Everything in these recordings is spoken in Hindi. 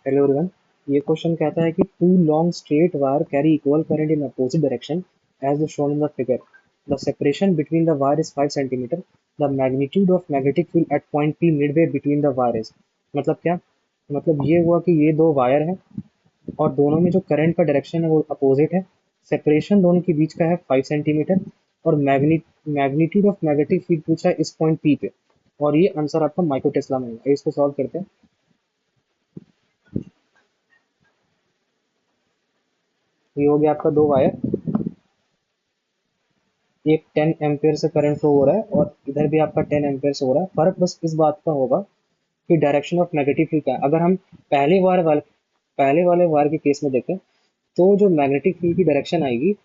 Hello everyone. ये क्वेश्चन कहता है कि two long straight wire carry equal current in opposite direction as shown in the figure. The separation between the wire is 5 centimetre. The magnitude of magnetic field at point P midway between the wire is. मतलब क्या? मतलब ये हुआ कि ये दो वायर है और दोनों में जो करंट का डायरेक्शन है वो अपोजिट है। सेपरेशन दोनों के बीच का है 5 सेंटीमीटर। और मैग्नीट्यूड ऑफ मैग्नेटिक फील्ड पूछा है इस पॉइंट पी पे। और ये आंसर आपका माइक्रो टेस्ला में है। इसको सॉल्व करते हैं। ये हो गया आपका दो वायर, एक 10 एम्पियर से करंट फ्लो हो रहा है और इधर भी आपका 10 एम्पियर से हो रहा है। फर्क बस इस बात का होगा कि डायरेक्शन ऑफ नेगेटिव फील्ड क्या है। अगर हम पहले वाले वायर के केस में देखें तो जो मैग्नेटिक फील्ड की डायरेक्शन आएगी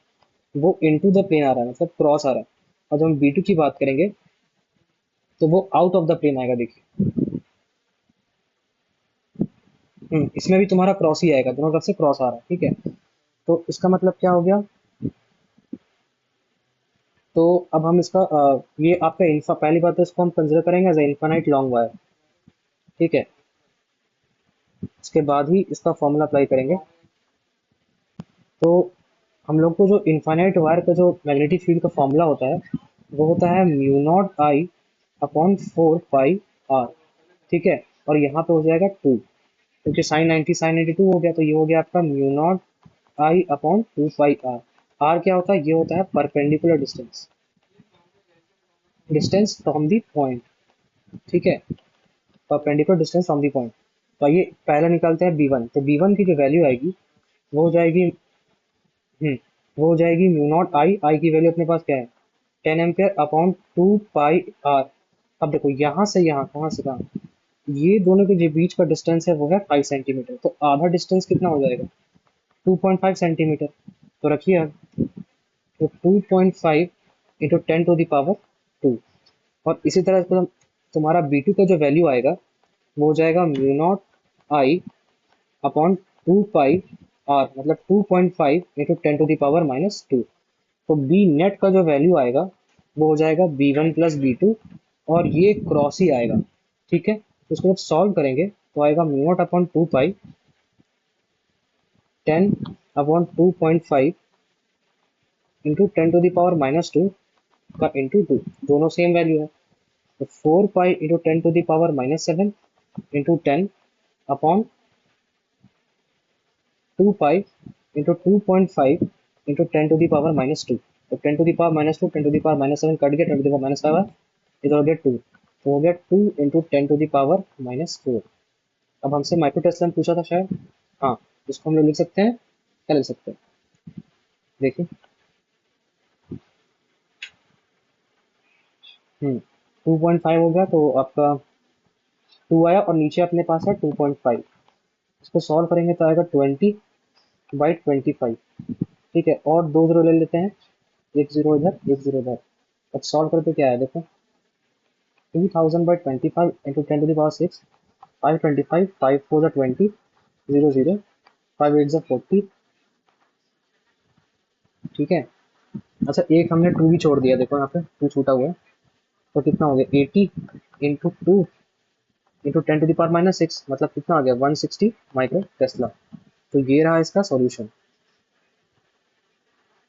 वो इनटू द प्लेन आ रहा है, मतलब क्रॉस आ रहा है। और जब हम B2 की बात करेंगे तो वो आउट ऑफ द प्लेन आएगा। देखिए, इसमें भी तुम्हारा क्रॉस ही आएगा, दोनों तरफ से क्रॉस आ रहा है। ठीक है, तो इसका मतलब क्या हो गया? तो अब हम इसका ये आपका इन्फा, पहली बात तो इसको हम कंसिडर करेंगे एज इनफाइनाइट लॉन्ग वायर। ठीक है, इसके बाद ही इसका फॉर्मूला अप्लाई करेंगे। तो हम लोग को जो इनफाइनाइट वायर का जो मैग्नेटिक फील्ड का फॉर्मूला होता है वो होता है mu naught I upon 4 pi R. ठीक है, और यहाँ पे हो जाएगा 2, क्योंकि साइन 92 हो गया, तो ये हो गया आपका mu naught I upon 2 pi R. R क्या होता है? ये होता है perpendicular distance, distance from the point. ठीक है, perpendicular distance from the point. तो ये पहला निकालते हैं B1। तो B1 की जो वैल्यू आएगी वो हो जाएगी वो हो जाएगी म्यू नॉट आई। आई की वैल्यू अपने पास क्या है? 10 एम्पियर अपॉन 2 पाई आर। अब देखो, यहाँ से यहाँ, कहाँ से कहाँ, ये दोनों के जो बीच का डिस्टेंस है वो है 5 सेंटीमीटर। तो आधा डिस्टेंस कितना हो जाएगा? 2.5 सेंटीमीटर। तो रखिए अब, तो 2.5 इंटू 10 टू द पावर 2। और इसी तरह से तुम्हारा B2 का जो वैल्यू आएगा वो हो जाएगा mu naught I upon 2 pi R, मतलब 2.5 इंटू 10 टू द पावर -2। तो बी नेट का जो वैल्यू आएगा वो हो जाएगा B1 प्लस B2, और ये क्रॉस ही आएगा। ठीक है, तो इसको जब सॉल्व करेंगे तो आएगा mu naught upon 2 pi 10 upon 2.5 into 10 to the power -2 का इंटू 2। दोनों सेम वैल्यू है, तो 4 pi into 10 to the power -7 into 10 upon 2 pi into 2.5 into 10 to the power -2। तो 10 to the power -2, 10 to the power -7 cut गया, 10 टू द पावर -5, इधर हो गया 2, तो हो गया 2 इंटू 10 टू द पावर -4। अब हमसे माइक्रो टेस्ला में पूछा था शायद। हाँ, इसको हम लोग लिख सकते हैं, क्या लिख सकते हैं? देखिए, 2.5 हो गया तो आपका 2 आया, और नीचे अपने पास है 2.5। इसको सॉल्व करेंगे तो आएगा 20/25। ठीक है, और दो जीरो ले लेते हैं, एक जीरो इधर, एक जीरो इधर। अब सॉल्व करके क्या है देखो, 2000/25 इंटू 10 टू द पावर 6, 525, 5 4 20, 0 0, 5 8 40। ठीक है, अच्छा एक हमने 2 भी छोड़ दिया, देखो यहाँ पे 2 छूटा हुआ है। तो कितना हो गया? 80 into 2 into 10 to the power -6, मतलब कितना आ गया? 160 माइक्रो टेस्ला। तो ये रहा इसका सॉल्यूशन।